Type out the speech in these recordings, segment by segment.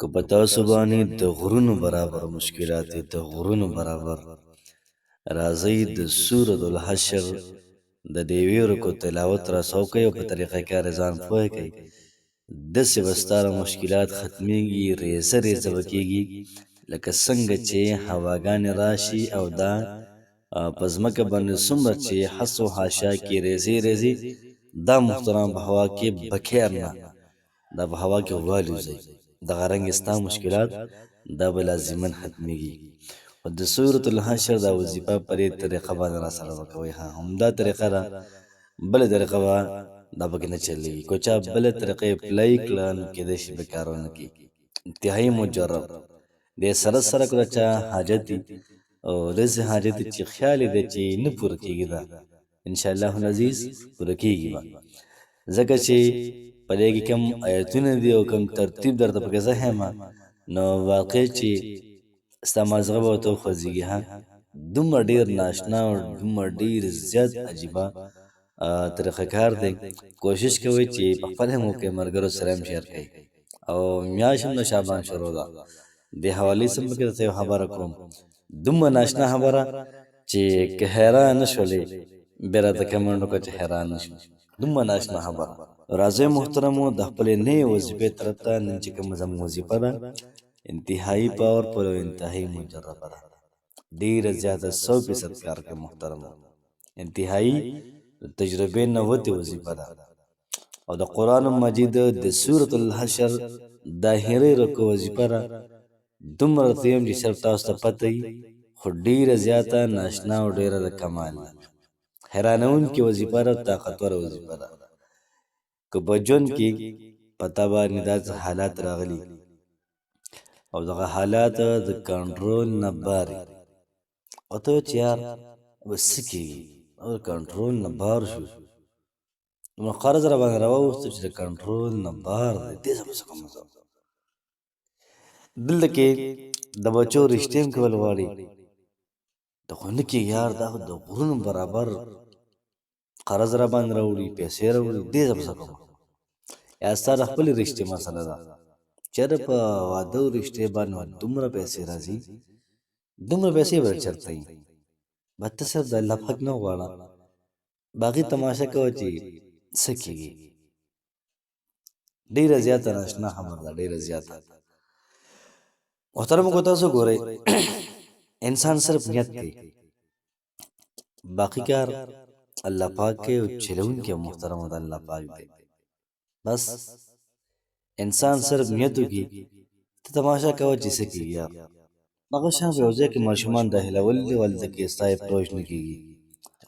که په تاسو باندې د غرونو برابر مشکلات دي، د غرونو برابر، راځئ د سورة الحشر د دې رکو تلاوت راسو کوئ او په طریقه کار ځان پوه کوئ. داسې به ستاره مشکلات ختمیږي، ریزه ریزه به کېږي لکه څنګه چې هواګانې راشي او دا په ځمکه باندې څومره چې حس و حاشا کې ریزې ریزې، دا محترم په هوا کې بکیر نه، دا په هوا کې والوځي. دغه رنګې ستا مشکلات دا به لازماً ختمیږي. خو د سورة الحشر دا وظیفه په دې طریقه باندې را سره وکوئ. همدا طریقه ده، بله طریقه به دا پکې نه چلېږي. که چا بله طریقه یې پلی کړه نو کېدای شي به کار ونه کړي. انتهایي مجرب دې سره سره که د چا حاجت وي او داسې حاجت وي چې خیال یې دی چې نه پوره کېږي، دا انشاءالله العزیز پوره کېږي به، ځکه چې په دې کې کوم آیتونه دي او کوم ترتیب درته پکې زه ښیم، نو واقع چې ستا مازغه به ورته وخوځېږي. دومره ډېر ناشنا او دومره ډېر زیات عجیبه طریقه کار دی. کوشش کوئ چې په خپل هم وکړئ، ملګرو سره هم شیر کړئ. او میاشت هم د شعبان شروع ده، دې حوالې سره پکې درته یو خبره کوم، دومره ناشنا خبره چې که حیران نه شولې بیا راته کمنټ وکړه چې حیران نه شو. دومره ناشنا خبره. راځئ محترمو د خپلې نوې وظیفې طرف ته. نن چې کومه زموږ وظیفه ده انتهایي پاورفل او انتهایي مجربه ده، ډېره زیاته 100% کار کوي محترمو. انتهایي د تجربې نه وتې وظیفه ده او د قرآن مجید د سورة الحشر داهرې رکو وظیفه ده. دومره درته یم چې صرف تاسو ته پته وي، خو ډېره زیاته ناشنا او ډېره د کمال ده. حیرانوونکې وظیفه ده، طاقتوره وظیفه ده. که په ژوند کې په تا باندې داسې حالات راغلي او دغه حالات د کنټرول نه بار وي او ته چې یار اوس څه کېږي او کنټرول نه بار شو، نو قرض را باندې راواوښته چې د کنټرول نه بار دی، دې ځه به څه کوم زه. دلته کې د بچو رښتې هم کول غواړي، د خو نه کېږي یار، دا خو د غرونو برابر قرض را باندې راوړي، پیسې راوړي، دې ځه به څه کوم. یا ستا د خپلې رشتې مسله ده، چېرته په واده او رشتې باندې دومره پیسې راځي، دومره پیسې به چېرته وي، به ته صرف د الله پاک نه غواړه، باقي تماشه کوه چې څه کېږي. ډېره زیاته ناشنا خبره ده، ډېره زیاته. محترمو که تاسو ګورئ انسان صرف نیت کوي، باقي کار الله پاک کوي او چلوونکی محترمو د الله پاک دی. بس انسان صرف نیت وکړي، ته تماشه کوه چې څه کېږي. یار هغه شان په یو ځای کې ماشومان داخلول دي، هلته کې ستا اپروچ نه کېږي.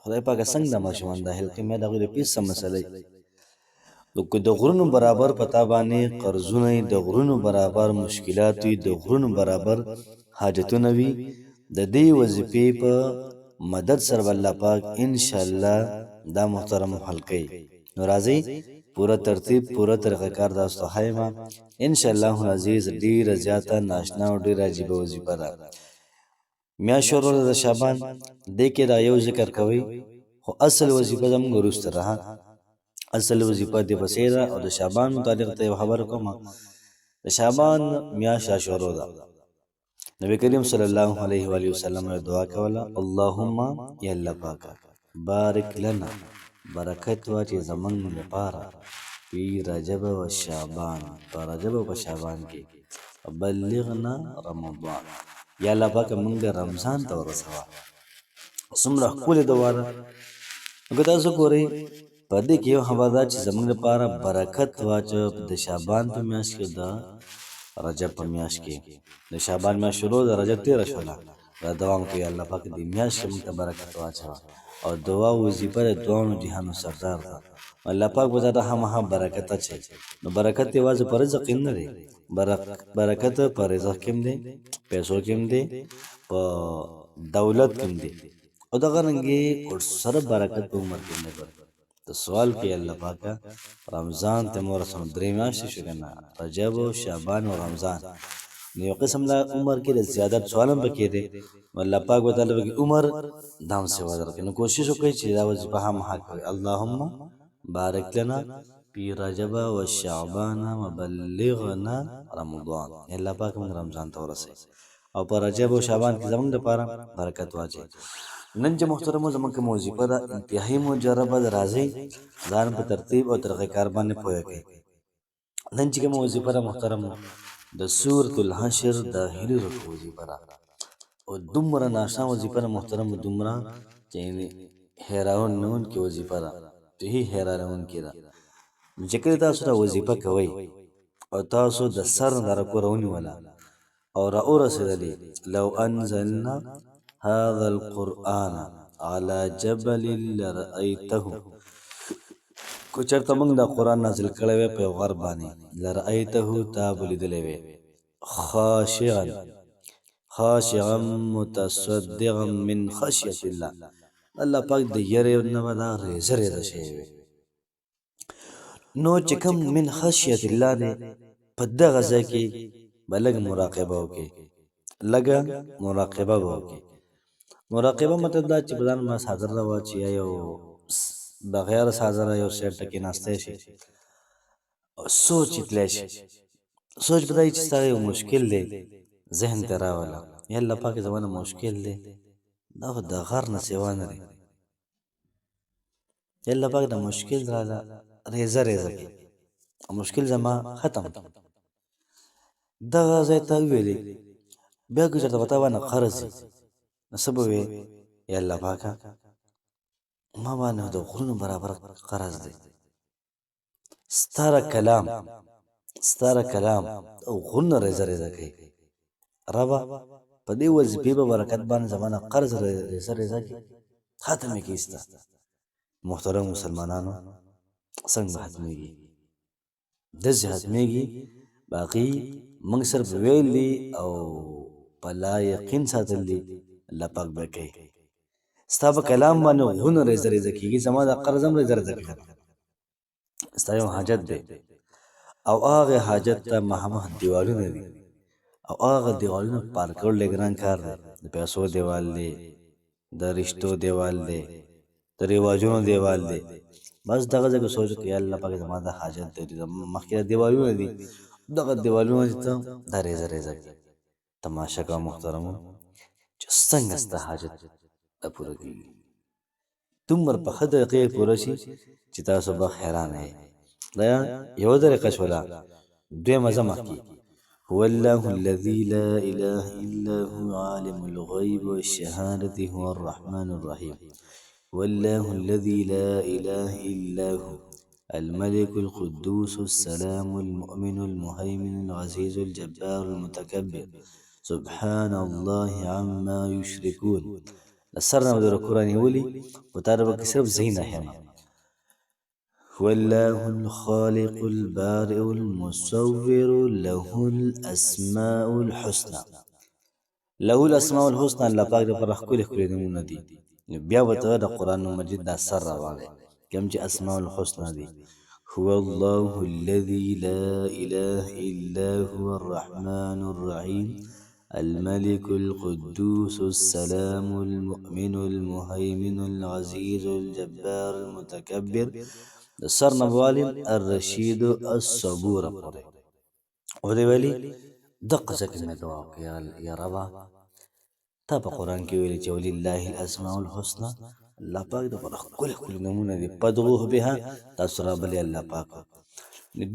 خدای پاکه څنګه دا ماشومان داخل کړي، میا د هغوی د فیس څه مسله وي. که د غرونو برابر په تا باندې قرضونه وي، د غرونو برابر مشکلات وي، د غرونو برابر حاجتونه وي، د دې وظیفې په مدد سره به الله پاک انشاءالله دا محترم حل کوي. نو راځئ پوره ترتیب پوره طریقه کار تاسو ته ښیم انشاءالله العزیز. ډېره زیاته ناشنا او ډېره عجیبه وظیفه ده. میاشت شروع ده د شعبان، دې کې دا یو ذکر کوئ، خو اصل وظیفه زموږ وروسته ده. اصل وظیفه دې پسې ده. او د شعبان متعلق ته یو خبره کوم، د شعبان میاشت را شروع ده. نبی کریم صلی الله علیه و آله وسلم یو دعا کوله، اللهم یا الله پاکه بارک لنا، برکت واچې زمونږ لپاره فی رجب و شعبان، په رجب او په شعبان کې، بلغنا رمضان، یا الله پاکه موږ د رمضان ته ورسوه. څومره ښکلې دعا ده. که تاسو ګورئ په دې کې یو خبره ده چې زموږ لپاره برکت واچوه د شعبان په میاشت کې، د رجب په میاشت کې. د شعبان میاشت شروع ده، رجب تېره شوله، دا دوام کوي الله پاک دې میاشت کې موږ ته برکت واچوه. او دعا وظیفه د دعاونو جهانو سردار ده، الله پاک به درته خامخا برکت اچوي. نو برکت یوازې په رزق کې نه دی، برکت په رزق کې هم دی، پیسو کې هم دی، په دولت کې هم دی، او دغه رنګې ورسره برکت په عمر کې هم دی. ته سوال کوي الله پاکه رمضان ته مو رسوم، 3 میاشتې شو که نه، رجب او شعبان او رمضان. نو یو قسم لا عمر کې د زیادت سوال هم پکې دی، الله پاک به تعالی پکې عمر دام سوا درکړي. نو کوشش وکړئ چې دا وظیفه هم حق کوي. اللهم بارک لنا فی رجب و شعبان و بلغنا رمضان. الله پاک موږ رمضان ته ورسوي او په رجب او شعبان کې زموږ دپاره برکت واچوي. نن چې محترمو زموږ کومه وظیفه ده انتهایي مجربه ده. راځئ ځان په ترتیب او طریقه کار باندې پوه کړئ. نن چې کومه وظیفه ده محترمو د سورة الحشر داخلي رکوع وظیفه ده او دومره ناشنا وظیفه ده محترمو، دومره چې حیرانونکې وظیفه ده، هی حیرانونکې ده. نو چې کله تاسو دا وظیفه کوئ او تاسو د سر نه دا رکوع راونیوله او راورسېدلې، لو انزلنا هذا القرآن على جبل لرأيته، کو چېرته موږ دا قرآن نازل کړی وی په یو غر باندې، لرأیته تا به لیدلی وی، خاشعا متصدعا من خشیة الله، الله پاک د یرې نه به دا ریزه ریزه شوی وی. نو چې کوم من خشیة الله دی په دغه ځای کې به لږ مراقبه وکړي، لږه مراقبه به وکړي. مراقبه مطلب دا چې په ځان باندې څادر راواچي یا یو بغیر څادره یو سیټ ته کېناستی شي او سوچ یې تلی شي. سوچ به دا وي چې ستا یو مشکل دی ذهن ته راوله، یا الله پاک زما نه مشکل دی دا خو د غر نه سوا نه دی، یا الله پاک د مشکل راله ریزه ریزه کړي او مشکل زما ختم کړي. دغه ځای ته وویلې بیا که چېرته به تا باندې قرض وي نو څه به ویې، یا الله پاکه ما باندې د غرونو برابر قرض دی، ستاره کلام او غرونه ریزه ریزه کوي، ربه په دې وظیفې به برکت باندې زما نه قرض ریزه ریزه کړي، ختم یې کړي ستا. محترم مسلمانانو څنګه به ختمېږي؟ داسې ختمېږي باقي موږ صرف ویل دي او په لا یقین ساتل دي، الله پاک به کوي. ستا په کلام باندې غرونه ریزه ریزه کېږي، زما دا قرض هم ریزه ریزه کېږي. ستا یو حاجت دی او هغه حاجت ته مهمه دیوالونه دي او هغه دیوالونه پار کول ډېر ګران کار دی. د پیسو دیوال دی، د رشتو دیوال دی، د رواجونو دیوال دی. بس دغه ځای کې سوچ وکړه یا الله پاک زما دا حاجت دی، مخکې دیوالونه دي دغه دیوالونه دي ته دا ریزه ریزه کړي. تماشه کوه محترمو چې څنګه ستا حاجت دا پوره کېږي. دومره په ښه طریقې پوره شي چې تاسو به حیرانه یې. دا یوه طریقه شوله. دویمه زه مخکې هو الله الذي لا اله الا هو عالم الغيب والشهادة هو الرحمن الرحيم. والله الذي لا اله الا هو الملك القدوس السلام المؤمن المهيمن العزيز الجبار المتكبر سبحان الله عما يشركون. لسرنا بدر القرآن يولي وتعرف صرف زينة هنا. هو الله الخالق البارئ المصور له الأسماء الحسنى. له الأسماء الحسنى الله پاک د پر خپل نمونه دي. بیا وته د قرآن مجید دا سر راوړي کوم چې اسماء الحسنى دي. هو الله الذي لا إله إلا هو الرحمن الرحيم الملك القدوس السلام المؤمن المهيمن العزيز الجبار المتكبر. سر نبوالي الرشيد الصبور پورې ودې ویلي دقه څه کې دعا وکړه یا ربا تا په قرآن کې ویلي چې ولله الاسماء الحسنى. الله پاک د پر خپل نمونه دي فادعوه بها، تاسو رابلې الله پاک.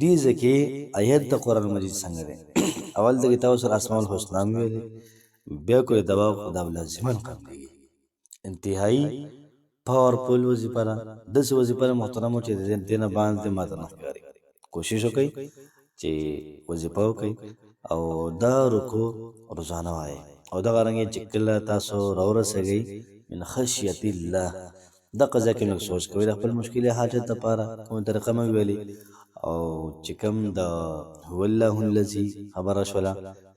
دې ځکه آیت د قرآن مجید څنګه دی اول دغه تاسو سره اسماء الحسنى ویلي بیا کوئی دوا خدا لازمن کړی انتهایی پاورفل وظیفه ده. داسې وظیفه ده محترمو چې دې نه باندې ماته نه ښکاري. کوشش وکړئ چې وظیفه وکړئ او دا رکوع روزانه وایئ او دغه رنګې چې کله تاسو راورسېږئ من خشیة الله دغه ځای کې لږ سوچ کوئ د خپل مشکل حاجت دپاره کومه طریقه مې ویلې او چې کوم د هو الله الذي خبره شوله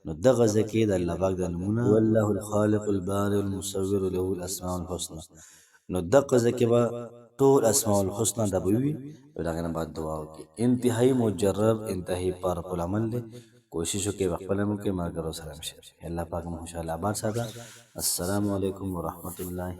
نو دغه ځای کې د الله پاک د نومونه هو الله الخالق البارئ المصور له الاسماء الحسنى نو دغه ځای کې به ټول اسماء الحسنى دا به وي او د هغې نه بعد دعا وکړي. انتهایي مجرب انتهایي پاورفل عمل دی. کوشش وکړئ خپله مو کوئ ملګرو سره هم شیر. الله پاک مو خوشحاله آباد ساته. السلام علیکم ورحمة الله.